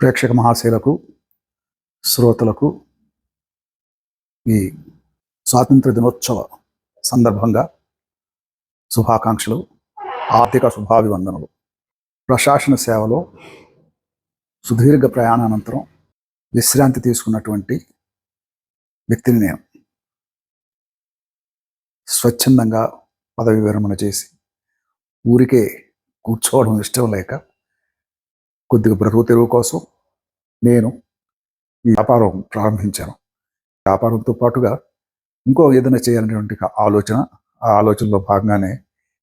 ప్రేక్షక మహాశయులకు, శ్రోతలకు ఈ స్వాతంత్ర దినోత్సవ సందర్భంగా శుభాకాంక్షలు, ఆర్థిక శుభాభివందనలు. ప్రశాసన సేవలో సుదీర్ఘ ప్రయాణానంతరం విశ్రాంతి తీసుకున్నటువంటి వ్యక్తిని నేను. స్వచ్ఛందంగా పదవి విరమణ చేసి ఊరికే కూర్చోవడం ఇష్టం లేక కొద్దిగా బ్రతుకు తెరువు కోసం నేను ఈ వ్యాపారం ప్రారంభించాను. వ్యాపారంతో పాటుగా ఇంకో ఏదైనా చేయాలనేటువంటి ఆ ఆలోచనలో భాగంగానే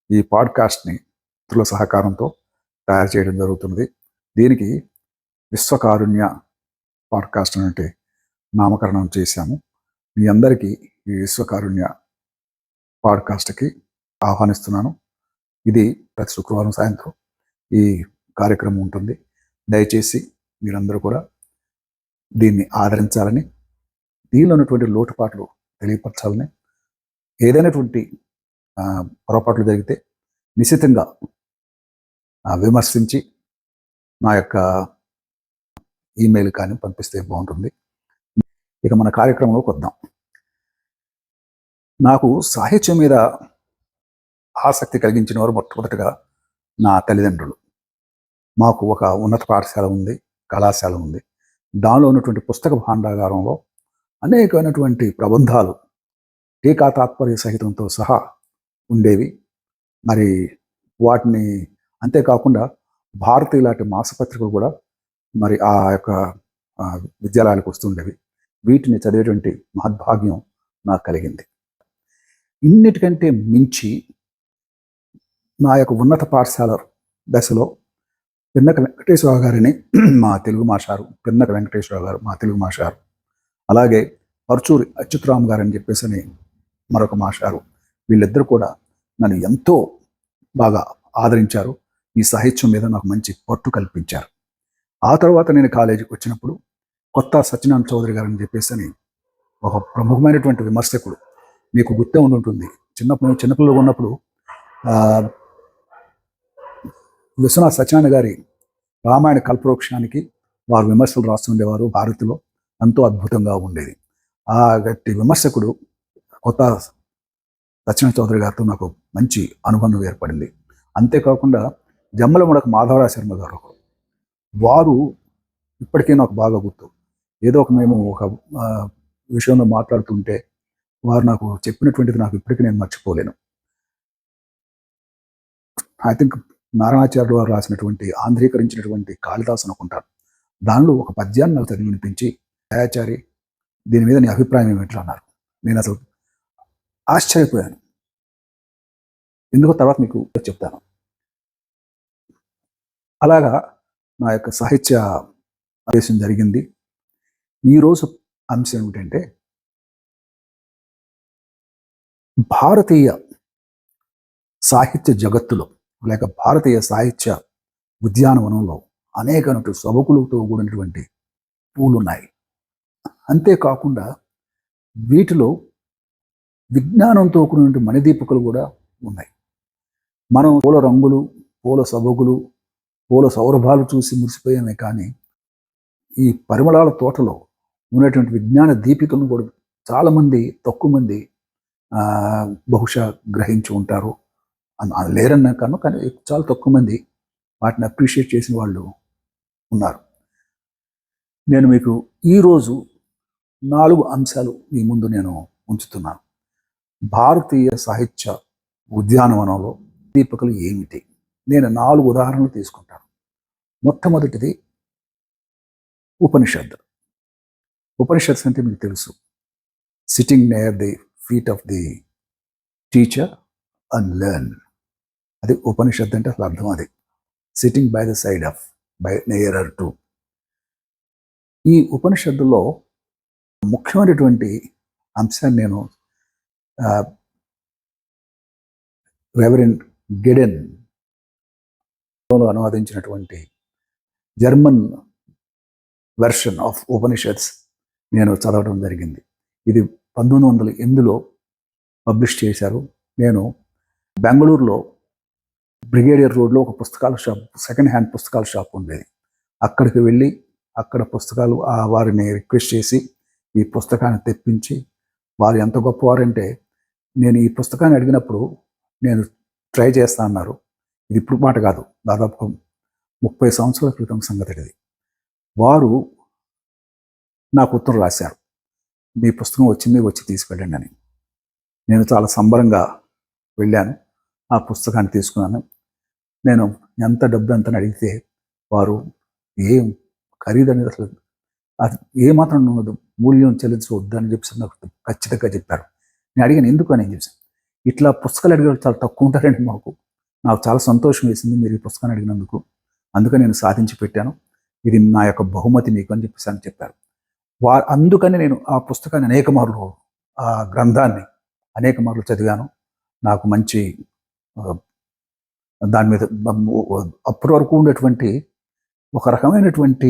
ఈ పాడ్కాస్ట్ని మిత్రుల సహకారంతో తయారు చేయడం జరుగుతుంది. దీనికి విశ్వకారుణ్య పాడ్కాస్ట్ అంటే నామకరణం చేశాము. మీ అందరికీ ఈ విశ్వకారుణ్య పాడ్కాస్ట్కి ఆహ్వానిస్తున్నాను. ఇది ప్రతి శుక్రవారం సాయంత్రం ఈ కార్యక్రమం ఉంటుంది. దయచేసి మీరందరూ కూడా దీన్ని ఆదరించాలని, దీనిలో ఉన్నటువంటి లోటుపాట్లు తెలియపరచాలని, ఏదైనటువంటి పొరపాట్లు జరిగితే నిశ్చితంగా విమర్శించి నా యొక్క ఈమెయిల్ కానీ పంపిస్తే బాగుంటుంది. ఇక మన కార్యక్రమంలోకి వద్దాం. నాకు సాహిత్యం మీద ఆసక్తి కలిగించిన వారు మొట్టమొదటిగా నా తల్లిదండ్రులు. మాకు ఒక ఉన్నత పాఠశాల ఉంది, కళాశాల ఉంది. దానిలో ఉన్నటువంటి పుస్తక భాండాగారంలో అనేకమైనటువంటి ప్రబంధాలు టీకా తాత్పర్య సహితంతో సహా ఉండేవి. మరి వాటిని అంతేకాకుండా భారతీయ లాంటి మాసపత్రికలు కూడా మరి ఆ యొక్క విద్యాలయాలకు వస్తుండేవి. వీటిని చదివేటువంటి మహద్భాగ్యం నాకు కలిగింది. ఇన్నిటికంటే మించి నా యొక్క ఉన్నత పాఠశాల దశలో పిన్నక వెంకటేశ్వరరావు గారిని మా తెలుగు మాస్టారు, పిన్నక వెంకటేశ్వరరావు గారు మా తెలుగు మాస్టారు, అలాగే పరుచూరి అచ్యుతరామ్ గారు అని చెప్పేసి అని మరొక మాస్టారు, వీళ్ళిద్దరూ కూడా నన్ను ఎంతో బాగా ఆదరించారు. ఈ సాహిత్యం మీద నాకు మంచి పట్టు కల్పించారు. ఆ తర్వాత నేను కాలేజీకి వచ్చినప్పుడు కొత్త సత్యనారాయణ చౌదరి గారు అని చెప్పేసి అని ఒక ప్రముఖమైనటువంటి విమర్శకుడు, మీకు గుర్తే ఉంటుంది. చిన్నపిల్లలు ఉన్నప్పుడు విశ్వనాథ్ సత్యనారాయణ గారి రామాయణ కల్పవృక్షానికి వారు విమర్శలు రాస్తుండేవారు. భారతిలో ఎంతో అద్భుతంగా ఉండేది. ఆ గట్టి విమర్శకుడు కొత్త సత్యనారాయణ చౌదరి గారితో నాకు మంచి అనుబంధం ఏర్పడింది. అంతేకాకుండా జమ్మలమడక మాధవరావు శర్మ గారు, వారు ఇప్పటికీ నాకు బాగా గుర్తు. ఏదో మేము ఒక విషయంలో మాట్లాడుతుంటే వారు నాకు చెప్పినటువంటిది నాకు ఇప్పటికీ నేను మర్చిపోలేను. ఐ థింక్ నారాయణాచార్యులు వారు రాసినటువంటి ఆంధ్రీకరించినటువంటి కాళిదాసు అనుకుంటారు. దానిలో ఒక పద్యాన్ని నాకు చదివి వినిపించి, దయాచారి దీని మీద నీ అభిప్రాయం ఏమిటి అన్నారు. నేను అసలు ఆశ్చర్యపోయాను. ఎందుకో తర్వాత మీకు చెప్తాను. అలాగా నా యొక్క సాహిత్య అభ్యాసం జరిగింది. ఈరోజు అంశం ఏమిటంటే, భారతీయ సాహిత్య జగత్తులో లేక భారతీయ సాహిత్య ఉద్యానవనంలో అనేకమైన సొబకులతో కూడినటువంటి పూలు ఉన్నాయి. అంతేకాకుండా వీటిలో విజ్ఞానంతో కూడినటువంటి మణిదీపికలు కూడా ఉన్నాయి. మనం పూల రంగులు, పూల సొబగులు, పూల సౌరభాలు చూసి మురిసిపోయామే కానీ ఈ పరిమళాల తోటలో ఉన్నటువంటి విజ్ఞాన దీపికలను కూడా చాలామంది, తక్కువ మంది బహుశా గ్రహించి ఉంటారు. లేరన్నా కానీ చాలా తక్కువ మంది వాటిని అప్రిషియేట్ చేసిన వాళ్ళు ఉన్నారు. నేను మీకు ఈరోజు 4 అంశాలు మీ ముందు నేను ఉంచుతున్నాను. భారతీయ సాహిత్య ఉద్యానవనంలో దీపికలు ఏమిటి? నేను 4 ఉదాహరణలు తీసుకుంటాను. మొట్టమొదటిది ఉపనిషత్. ఉపనిషత్స్ అంటే మీకు తెలుసు, sitting near the feet of the teacher and learn. అది ఉపనిషత్ అంటే అసలు అర్థం అది. Sitting by the side of, by nearer to. ఈ ఉపనిషత్తులో ముఖ్యమైనటువంటి అంశాన్ని నేను రెవరెండ్ గెడెన్ అనువాదించినటువంటి జర్మన్ వెర్షన్ ఆఫ్ ఉపనిషత్స్ నేను చదవడం జరిగింది. ఇది 1908లో పబ్లిష్ చేశారు. నేను బెంగళూరులో బ్రిగేడియర్ రోడ్లో ఒక పుస్తకాల షాప్, సెకండ్ హ్యాండ్ పుస్తకాల షాప్ ఉండేది. అక్కడికి వెళ్ళి అక్కడ పుస్తకాలు వారిని రిక్వెస్ట్ చేసి ఈ పుస్తకాన్ని తెప్పించి, వారు ఎంత గొప్పవారంటే, నేను ఈ పుస్తకాన్ని అడిగినప్పుడు నేను ట్రై చేస్తా అన్నారు. ఇది ఇప్పుడు మాట కాదు, దాదాపు 30 సంవత్సరాల క్రితం సంగతి ఇది. వారు నాకు ఉత్తరం రాశారు, మీ పుస్తకం వచ్చింది, వచ్చి తీసుకెళ్ళండి అని. నేను చాలా సంబరంగా వెళ్ళాను, ఆ పుస్తకాన్ని తీసుకున్నాను. నేను ఎంత డబ్బు ఎంతని అడిగితే వారు ఏం ఖరీదు అనేది అసలు అది ఏమాత్రం మూల్యం చెల్లించవద్దు అని చెప్పి నాకు ఖచ్చితంగా చెప్పారు. నేను అడిగాను ఎందుకు అని చెప్పాను. ఇట్లా పుస్తకాలు అడిగే చాలా తక్కువ ఉంటారండి నాకు చాలా సంతోషం వేసింది మీరు ఈ పుస్తకాన్ని అడిగినందుకు, అందుకని నేను సాధించి పెట్టాను, ఇది నా యొక్క బహుమతి మీకు అని చెప్పేసి అని చెప్పారు. అందుకని నేను ఆ పుస్తకాన్ని అనేక మార్లు, ఆ గ్రంథాన్ని అనేక మార్లు చదివాను. నాకు మంచి దాని మీద అప్పటి వరకు ఉండేటువంటి ఒక రకమైనటువంటి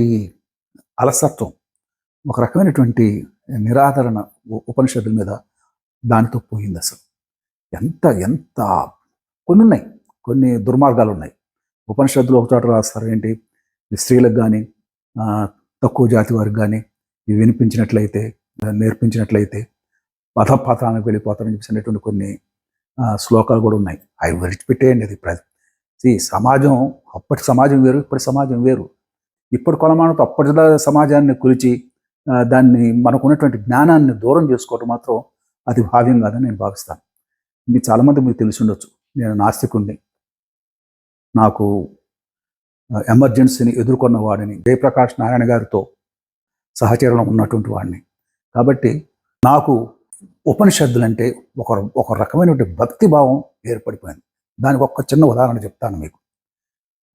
అలసత్వం, ఒక రకమైనటువంటి నిరాదరణ ఉపనిషత్తుల మీద దానితో పోయింది. అసలు ఎంత ఎంత కొన్ని ఉన్నాయి, కొన్ని దుర్మార్గాలు ఉన్నాయి. ఉపనిషత్తులు ఒక చోట రాస్తారు ఏంటి, స్త్రీలకు కానీ తక్కువ జాతి వారికి కానీ ఇవి వినిపించినట్లయితే, నేర్పించినట్లయితే పథపాతానికి వెళ్ళిపోతారని చెప్పేసినటువంటి కొన్ని శ్లోకాలు కూడా ఉన్నాయి. అవి విడిచిపెట్టేయండి. అది సమాజం, అప్పటి సమాజం వేరు, ఇప్పటి సమాజం వేరు. ఇప్పటి కొలమానంతో అప్పటి సమాజాన్ని కొలిచి దాన్ని మనకున్నటువంటి జ్ఞానాన్ని దూరం చేసుకోవటం మాత్రం అది భావ్యం కాదని నేను భావిస్తాను. మీకు చాలామంది మీకు తెలిసి ఉండొచ్చు, నేను నాస్తికుడిని, నాకు ఎమర్జెన్సీని ఎదుర్కొన్న వాడిని, జయప్రకాష్ నారాయణ గారితో సహచరంలో ఉన్నటువంటి వాడిని. కాబట్టి నాకు ఉపనిషత్తులంటే ఒక రకమైనటువంటి భక్తిభావం ఏర్పడిపోయింది. దానికి ఒక చిన్న ఉదాహరణ చెప్తాను మీకు.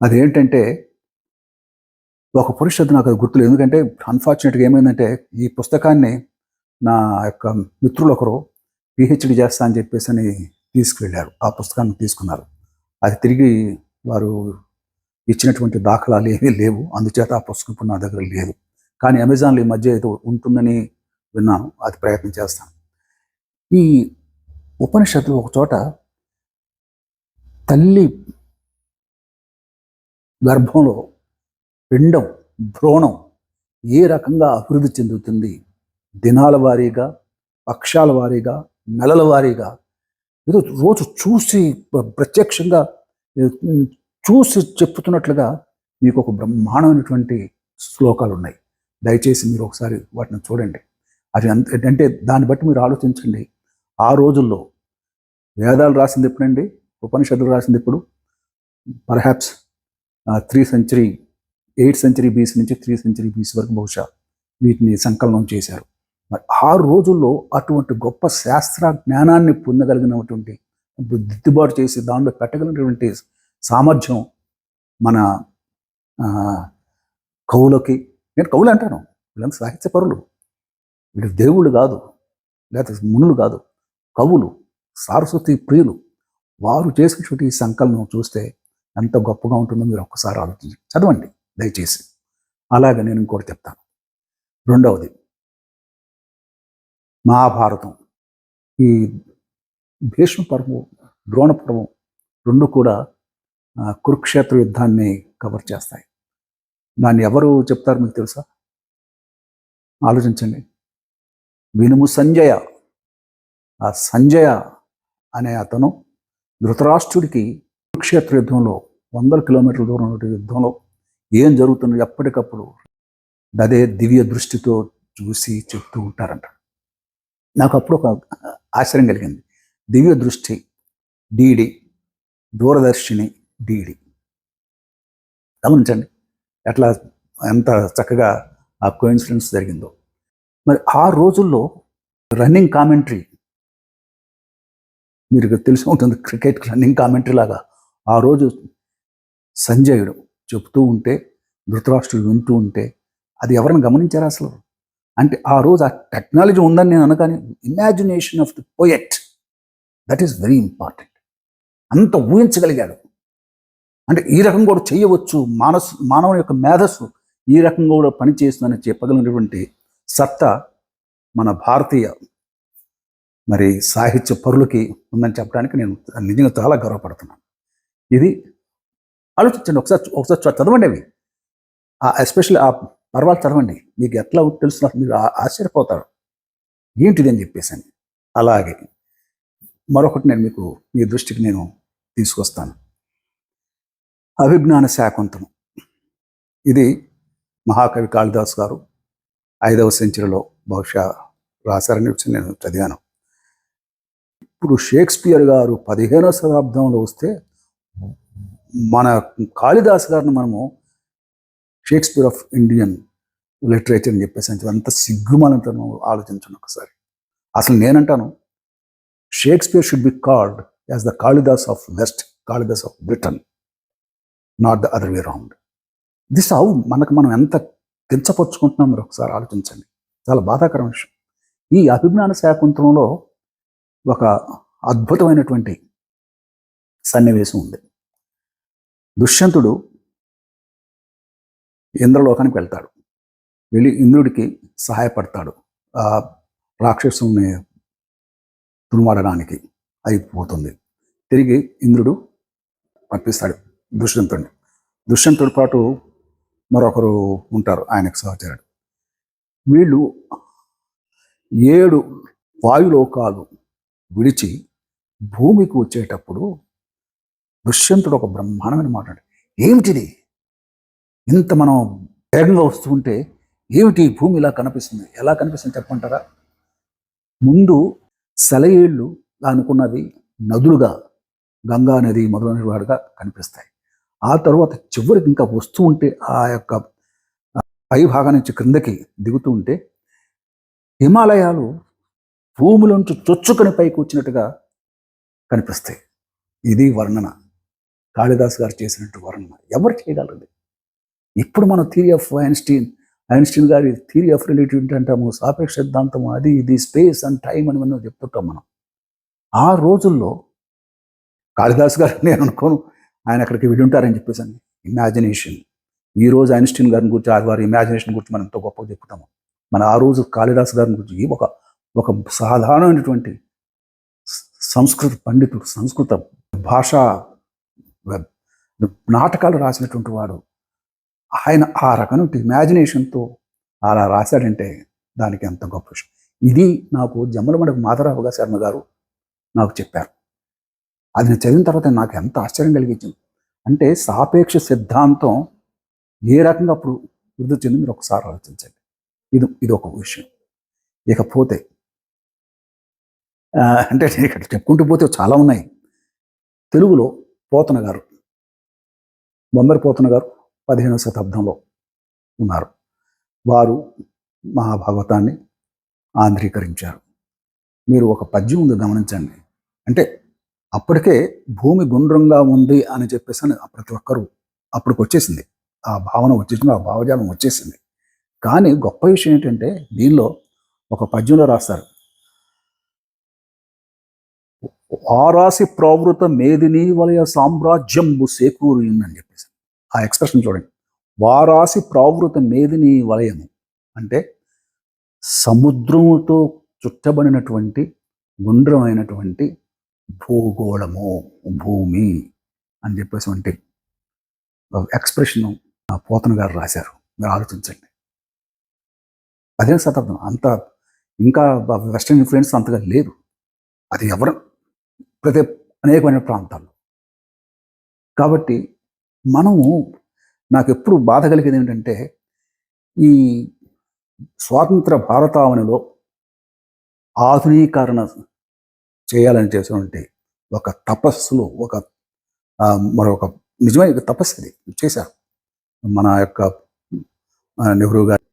అదేంటంటే, ఒక ఉపనిషత్తు నాకు అది గుర్తులేదు, ఎందుకంటే అన్ఫార్చునేట్గా ఏమైందంటే ఈ పుస్తకాన్ని నా యొక్క మిత్రులు ఒకరు పిహెచ్డి చేస్తా అని చెప్పేసి అని తీసుకువెళ్ళారు, ఆ పుస్తకాన్ని తీసుకున్నారు. అది తిరిగి వారు ఇచ్చినటువంటి దాఖలాలు ఏమీ లేవు, అందుచేత ఆ పుస్తకం ఇప్పుడు నా దగ్గర లేదు. కానీ అమెజాన్లో ఈ మధ్య ఏదో ఉంటుందని విన్నాను, అది ప్రయత్నం చేస్తాను. ఈ ఉపనిషత్తులు ఒక చోట తల్లి గర్భంలో పిండం, భ్రూణం ఏ రకంగా అభివృద్ధి చెందుతుంది, దినాల వారీగా, పక్షాల వారీగా, నెలల వారీగా, ఏదో రోజు చూసి ప్రత్యక్షంగా చూసి చెప్పుతున్నట్లుగా మీకు ఒక బ్రహ్మాండమైనటువంటి శ్లోకాలు ఉన్నాయి. దయచేసి మీరు ఒకసారి వాటిని చూడండి. అది అంటే దాన్ని బట్టి మీరు ఆలోచించండి. ఆ రోజుల్లో వేదాలు రాసింది ఎప్పుడండి, ఉపనిషత్తులు రాసింది ఇప్పుడు పర్హాప్స్ 8th century BC నుంచి 3rd century BC వరకు బహుశా వీటిని సంకలనం చేశారు. మరి ఆ రోజుల్లో అటువంటి గొప్ప శాస్త్ర జ్ఞానాన్ని పొందగలిగినటువంటి, దిద్దుబాటు చేసి దానిలో పెట్టగలిగినటువంటి సామర్థ్యం మన కవులకి, నేను కవులు అంటాను, వీళ్ళంతా సాహిత్య పరులు, వీళ్ళు దేవుళ్ళు కాదు, లేకపోతే మునులు కాదు, కవులు, సారస్వతి ప్రియులు. వారు చేసినటువంటి ఈ సంకలనం చూస్తే ఎంత గొప్పగా ఉంటుందో మీరు ఒక్కసారి ఆలోచించి చదవండి దయచేసి. అలాగే నేను ఇంకోటి చెప్తాను. రెండవది మహాభారతం. ఈ భీష్మ పర్వం, ద్రోణ పర్వం రెండు కూడా కురుక్షేత్ర యుద్ధాన్ని కవర్ చేస్తాయి. దాన్ని ఎవరు చెప్తారు మీకు తెలుసా? ఆలోచించండి. వినుము సంజయ. ఆ సంజయ అనే అతను ధృతరాష్ట్రుడికి కురుక్షేత్ర యుద్ధంలో 100 కిలోమీటర్ల దూరం యుద్ధంలో ఏం జరుగుతుందో ఎప్పటికప్పుడు అదే దివ్య దృష్టితో చూసి చెప్తూ ఉంటారంట. నాకు అప్పుడు ఒక ఆశ్చర్యం కలిగింది. దివ్య దృష్టి డీడి, దూరదర్శిని డీడి. గమనించండి ఎట్లా ఎంత చక్కగా ఆ కోఇన్సిడెన్స్ జరిగిందో. మరి ఆ రోజుల్లో రన్నింగ్ కామెంటరీ, మీరు తెలిసి ఉంటుంది, క్రికెట్ రన్నింగ్ కామెంటరీ లాగా ఆ రోజు సంజయుడు చెప్తూ ఉంటే, ధృతరాష్ట్రుడు వింటూ ఉంటే, అది ఎవరైనా గమనించారా అసలు? అంటే ఆ రోజు ఆ టెక్నాలజీ ఉందని నేను అనగానే, imagination of the poet, that is very important. అంత ఊహించగలిగాడు. అంటే ఈ రకం కూడా చేయవచ్చు, మానవుని యొక్క మేధస్సు ఈ రకంగా కూడా పనిచేస్తుందని చెప్పగలిగినటువంటి సత్తా మన భారతీయ మరి సాహిత్య పరులకి ఉందని చెప్పడానికి నేను నిజంగా చాలా గర్వపడుతున్నాను. ఇది ఆలోచించండి, ఒకసారి చదవండి అవి. ఎస్పెషల్లీ ఆ పర్వాలేదు చదవండి, మీకు ఎట్లా తెలుసు మీరు ఆశ్చర్యపోతారు ఏంటిది అని చెప్పేసి. అలాగే మరొకటి నేను మీకు మీ దృష్టికి నేను తీసుకొస్తాను. అభిజ్ఞాన శాకుంతలం. ఇది మహాకవి కాళిదాస్ గారు 5వ సెంచరీలో బహుశా రాశారని వచ్చి నేను చదివాను. ఇప్పుడు షేక్స్పియర్ గారు 15వ శతాబ్దంలో వస్తే మన కాళిదాస్ గారిని మనము షేక్స్పియర్ ఆఫ్ ఇండియన్ లిటరేచర్ అని చెప్పేసి అంత సిగ్గుమాలంటాను. ఆలోచించండి ఒకసారి. అసలు నేనంటాను Shakespeare should be called as the Kalidas of west, Kalidas of Britain, not the other way round. This how మనం ఎంత కించపరుచుకుంటున్నాం మీరు ఒకసారి ఆలోచించండి. చాలా బాధాకరమైన విషయం. ఈ అభిజ్ఞాన శాకుంతలంలో ఒక అద్భుతమైనటువంటి సన్నివేశం ఉంది. దుష్యంతుడు ఇంద్రలోకానికి వెళ్తాడు. వెళ్ళి ఇంద్రుడికి సహాయపడతాడు ఆ రాక్షసుని తునుమాడడానికి. అయిపోతుంది. తిరిగి ఇంద్రుడు పంపిస్తాడు దుష్యంతుడిని. దుష్యంతుడి పాటు మరొకరు ఉంటారు ఆయనకు సహచరుడు. వీళ్ళు 7 వాయులోకాలు విడిచి భూమికి వచ్చేటప్పుడు దుష్యంతుడు ఒక బ్రహ్మాండమైన మాట, ఏమిటిది, ఇంత మనం వేగంగా వస్తూ ఉంటే ఏమిటి భూమి ఇలా కనిపిస్తుంది, ఎలా కనిపిస్తుంది చెప్పంటారా? ముందు సెలయేళ్ళు అనుకున్నవి నదులుగా, గంగా నది మొదలైన వాడుగా కనిపిస్తాయి. ఆ తర్వాత చివరికి ఇంకా వస్తూ ఉంటే ఆ యొక్క పై భాగం నుంచి క్రిందకి దిగుతూ ఉంటే హిమాలయాలు భూమిలోంచి చొచ్చుకొని పైకి వచ్చినట్టుగా కనిపిస్తాయి. ఇది వర్ణన, కాళిదాస్ గారు చేసినట్టు వర్ణన ఎవరు చేయగలరు? ఇప్పుడు మన థియరీ ఆఫ్ ఐన్స్టీన్ గారి థియరీ ఆఫ్ రిలేటివిటీ అంటాము, సాపేక్ష సిద్ధాంతము, అది ఇది స్పేస్ అండ్ టైం అని మనం చెప్తుంటాం మనం. ఆ రోజుల్లో కాళిదాస్ గారు నేను అనుకోను ఆయన అక్కడికి వెళ్ళి ఉంటారని చెప్పేసి అని. ఇమాజినేషన్. ఈరోజు ఐన్స్టీన్ గారిని గురించి, వారి ఇమాజినేషన్ గురించి మనం ఎంతో గొప్పగా చెప్తాము. మన ఆ రోజు కాళిదాస్ గారిని గురించి ఒక సాధారణమైనటువంటి సంస్కృత పండితుడు, సంస్కృత భాషా నాటకాలు రాసినటువంటి వాడు. ఆయన ఆ రకమైన ఇమాజినేషన్తో అలా రాశాడంటే దానికి ఎంత గొప్ప విషయం. ఇది నాకు జమ్మలమడుగు మాధవరావు శర్మ గారు నాకు చెప్పారు. అది నేను చదివిన తర్వాత నాకు ఎంత ఆశ్చర్యం కలిగించింది అంటే, సాపేక్ష సిద్ధాంతం ఏ రకంగా అప్పుడు వృద్ధి చెంది మీరు ఒకసారి ఆలోచించండి. ఇది ఒక విషయం. ఇకపోతే అంటే ఇక్కడ చెప్పుకుంటూ పోతే చాలా ఉన్నాయి. తెలుగులో పోతన గారు, బొమ్మరి పోతన గారు 15వ శతాబ్దంలో ఉన్నారు. వారు మహాభాగవతాన్ని ఆంధ్రీకరించారు. మీరు ఒక పద్యం ఉంది గమనించండి. అంటే అప్పటికే భూమి గుండ్రంగా ఉంది అని చెప్పేసి అని ప్రతి ఒక్కరూ అప్పటికి వచ్చేసింది, ఆ భావన వచ్చేసింది, ఆ భావజాలం వచ్చేసింది. కానీ గొప్ప విషయం ఏంటంటే దీనిలో ఒక పద్యంలో రాస్తారు, ఆరాసి ప్రావృత మేదిని వలయ సామ్రాజ్యంబు సేకూరుయింది అని చెప్పేసి. ఆ ఎక్స్ప్రెషన్ చూడండి. వారాసి ప్రావృత మేదిని వలయము అంటే సముద్రముతో చుట్టబడినటువంటి గుండ్రమైనటువంటి భూగోళము, భూమి అని చెప్పేసి అంటే ఎక్స్ప్రెషన్ పోతన గారు రాశారు. మీరు ఆలోచించండి. 15వ శతాబ్దం అంత ఇంకా వెస్టర్న్ ఇన్ఫ్లుయెన్స్ అంతగా లేదు. అది ఎవరు ప్రతి అనేకమైన ప్రాంతాల్లో. కాబట్టి మనము నాకు ఎప్పుడు బాధ కలిగేది ఏంటంటే, ఈ స్వాతంత్ర భారతావనిలో ఆధునీకరణ చేయాలని చేసినటువంటి ఒక తపస్సులో మరొక నిజమైన తపస్సు అది చేశారు. మన యొక్క నెహ్రూ గారు,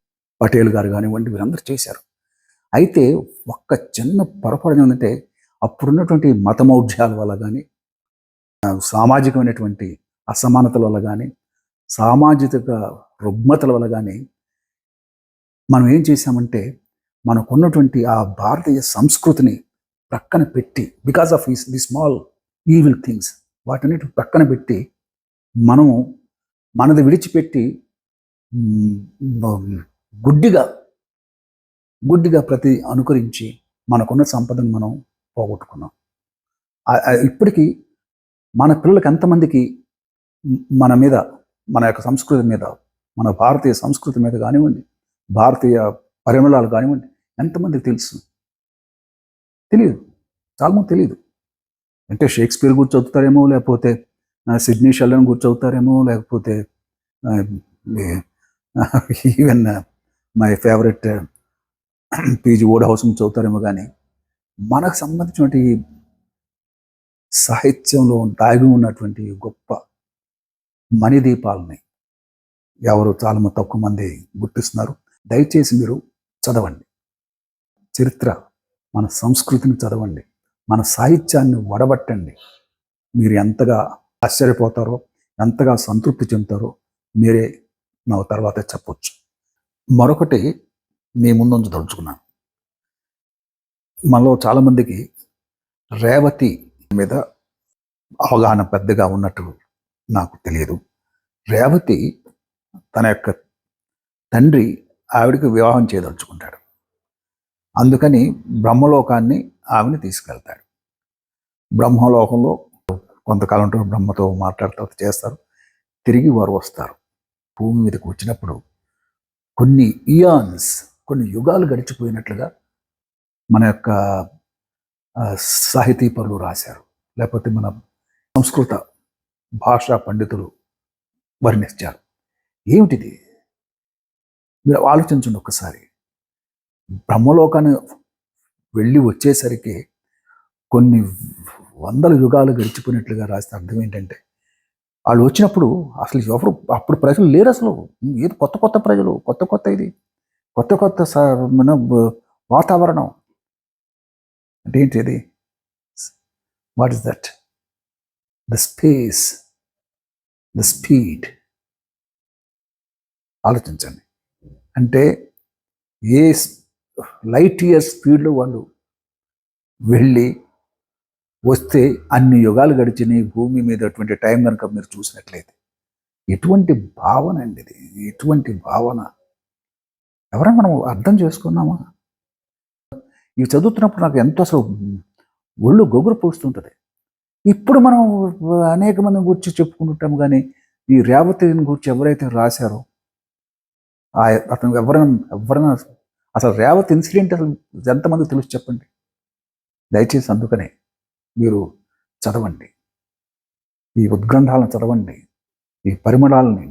పటేల్ గారు కానివ్వండి, వీరందరూ చేశారు. అయితే ఒక్క చిన్న పొరపాటు ఏంటంటే, అప్పుడున్నటువంటి మతమౌఢ్యాల వల్ల కానీ, సామాజికమైనటువంటి అసమానతల వల్ల కానీ, సామాజిక రుగ్మతల వల్ల కానీ మనం ఏం చేశామంటే, మనకున్నటువంటి ఆ భారతీయ సంస్కృతిని ప్రక్కన పెట్టి, because of the small evil things, వాటన్నిటి ప్రక్కన పెట్టి మనము మనది విడిచిపెట్టి గుడ్డిగా ప్రతి అనుకరించి మనకున్న సంపదను మనం పోగొట్టుకున్నాం. ఇప్పటికీ మన పిల్లలకి ఎంతమందికి మన యొక్క సంస్కృతి మీద మన భారతీయ సంస్కృతి మీద కానివ్వండి, భారతీయ పరిమళాలు కానివ్వండి, ఎంతమందికి తెలుసు? తెలియదు, చాలామంది తెలియదు. అంటే షేక్స్పియర్ గురించి చదువుతారేమో, లేకపోతే సిడ్నీ షెల్లన్ గురించి చదువుతారేమో, లేకపోతే even my favourite PG Wodehouse గురించి చదువుతారేమో, కానీ మనకు సంబంధించినటువంటి సాహిత్యంలో దాగి ఉన్నటువంటి గొప్ప మణిదీపాలని ఎవరు చాలామంది తక్కువ మంది గుర్తిస్తున్నారు. దయచేసి మీరు చదవండి, చరిత్ర, మన సంస్కృతిని చదవండి, మన సాహిత్యాన్ని వడబట్టండి. మీరు ఎంతగా ఆశ్చర్యపోతారో, ఎంతగా సంతృప్తి చెందుతారో మీరే నా తర్వాత చెప్పొచ్చు. మరొకటి మీ ముందు తలుచుకున్నాను. మనలో చాలామందికి రేవతి మీద అవగాహన పెద్దగా ఉన్నట్టు నాకు తెలియదు. రేవతి తన యొక్క తండ్రి ఆవిడకి వివాహం చేయదలుచుకుంటాడు. అందుకని బ్రహ్మలోకాన్ని ఆవిడని తీసుకెళ్తాడు. బ్రహ్మలోకంలో కొంతకాలం బ్రహ్మతో మాట్లాడుతూ చేస్తారు. తిరిగి వారు వస్తారు. భూమి మీదకి వచ్చినప్పుడు కొన్ని ఇయాన్స్, కొన్ని యుగాలు గడిచిపోయినట్లుగా మన యొక్క సాహితీ పరులు రాశారు, లేకపోతే మన సంస్కృత భాషా పండితులు వర్ణించారు. ఏమిటిది? మీరు ఆలోచించండి ఒక్కసారి. బ్రహ్మలోకాన్ని వెళ్ళి వచ్చేసరికి కొన్ని వందల యుగాలు గడిచిపోయినట్లుగా రాస్తే అర్థం ఏంటంటే, వాళ్ళు వచ్చినప్పుడు అసలు ఎవరు అప్పుడు ప్రజలు లేరు. అసలు ఏది కొత్త కొత్త ప్రజలు, కొత్త కొత్త ఇది, కొత్త కొత్త మన వాతావరణం. అంటే ఏంటి అది? What is that? The space, the speed. ఆలోచించండి. అంటే ఏ లైట్ ఇయర్ స్పీడ్లో వాళ్ళు వెళ్ళి వస్తే అన్ని యుగాలు గడిచినాయి భూమి మీద. అటువంటి టైం కనుక మీరు చూసినట్లయితే ఎటువంటి భావన అండి ఇది, ఎటువంటి భావన! ఎవరైనా మనం అర్థం చేసుకున్నామా? ఇవి చదువుతున్నప్పుడు నాకు ఎంతో అసలు ఒళ్ళు గొగురు పోస్తుంటుంది. ఇప్పుడు మనం అనేక మందిని గురించి చెప్పుకుంటుంటాము, కానీ ఈ రేవతిని గురించి ఎవరైతే రాశారో అతను ఎవరైనా అసలు రేవతి ఇన్సిడెంట్ అసలు ఎంతమంది తెలుసు చెప్పండి. దయచేసి అందుకనే మీరు చదవండి, ఈ ఉద్గ్రంథాలను చదవండి, ఈ పరిమళాలని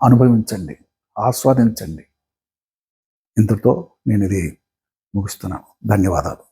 అనుభవించండి, ఆస్వాదించండి. ఇంతటితో నేను ఇది ముగిస్తున్నాను. ధన్యవాదాలు.